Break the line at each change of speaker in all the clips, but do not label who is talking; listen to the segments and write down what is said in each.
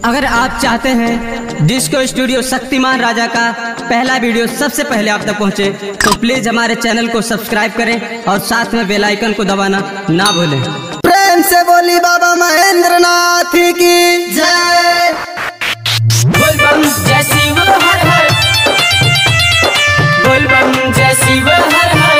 अगर आप चाहते हैं डिस्को स्टूडियो शक्तिमान राजा का पहला वीडियो सबसे पहले आप तक पहुंचे, तो प्लीज हमारे चैनल को सब्सक्राइब करें और साथ में बेल आइकन को दबाना ना भूलें।
प्रेम से बोली बाबा महेंद्र नाथ की जय।
बोल बम जय शिव हर हर, बोल बम जय शिव हर हर।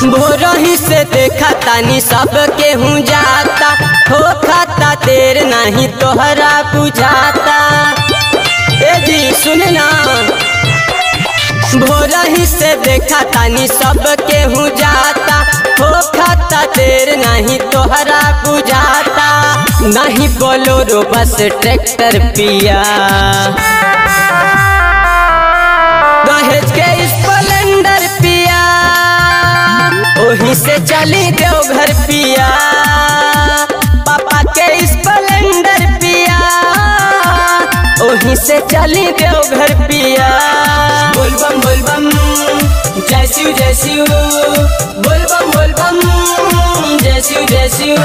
भोरही से देखा तानी सब के हूँ जाता, हो खाता देर नहीं तोहरा बुझाता। ए जी सुनना, भोरही से देखा तानी सब के हूँ जाता, हो खाता देर नहीं तोहरा बुझाता। नहीं बोलोरो बस ट्रैक्टर पिया, दहेज के स्प्लेंडर पिया, वहीं से चली देवघर पिया। पापा के स्प्लेंडर पिया, वहीं से चली देवघर पिया।
बोल बम जय शिव जय शिव, बोल बम जय शिव जय शिव।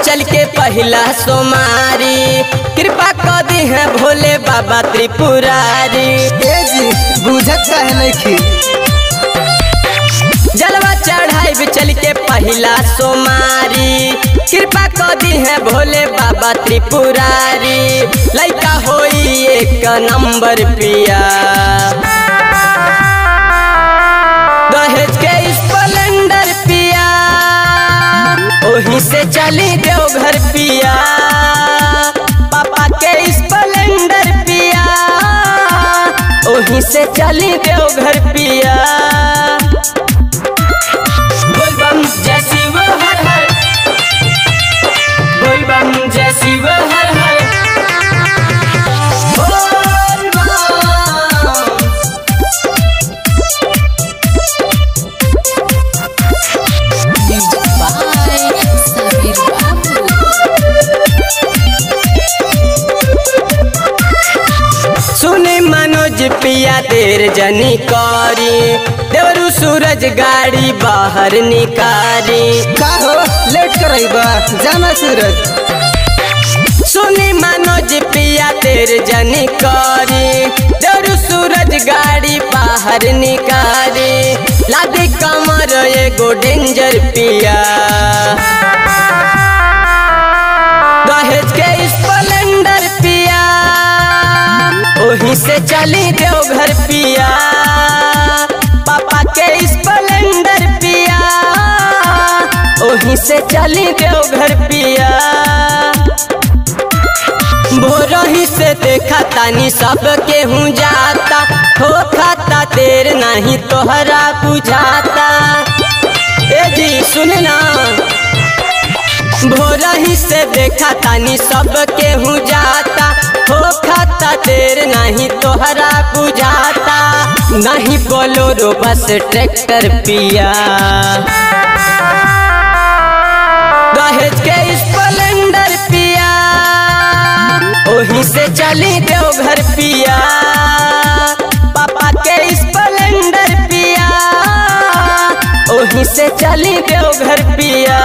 चल के पहला सोमारी, कृपा कर दी है भोले बाबा त्रिपुरारी।
बुझत है नहीं
जलवा चढ़ाई चल के पहला सोमारी, कृपा कर दी है भोले बाबा त्रिपुरारी। लड़का होई एक नंबर पिया, दहेज के स्प्लेंडर पिया, वहीं से चली देवघर पिया। पापा के स्प्लेंडर पिया, वहीं से चली देवघर पिया।
बोल बम जय शिव हर हर, बोल बम जय शिव हर हर।
मनोज पिया देर जनी करी, देवरू सूरज गाड़ी बाहर निकारी।
का हो लेट करैबा जाना सूरज।
सुनी मनोज पिया देर जनी करी, देवरू सूरज गाड़ी बाहर निकारी। लादी कमर एगो डेंजर पिया, दहेज के स्प्लेंडर पिया, वहीं से चली देवघर पिया। पापा के स्प्लेंडर पिया, वहीं से चली देवघर पिया। भोरही से देखा तानी सब के हूँ जाता, हो खाता देर नहीं तोहरा बुझाता। ए जी सुनना, भोरही से देखा तानी सब के हूँ जाता, हो खाता देर नहीं तोहरा बुझाता। नहीं बोलोरो बस ट्रैक्टर पिया, दहेज के स्प्लेंडर पिया, वहीं से चली देवघर पिया। पापा के स्प्लेंडर पिया, वहीं से चली देवघर पिया।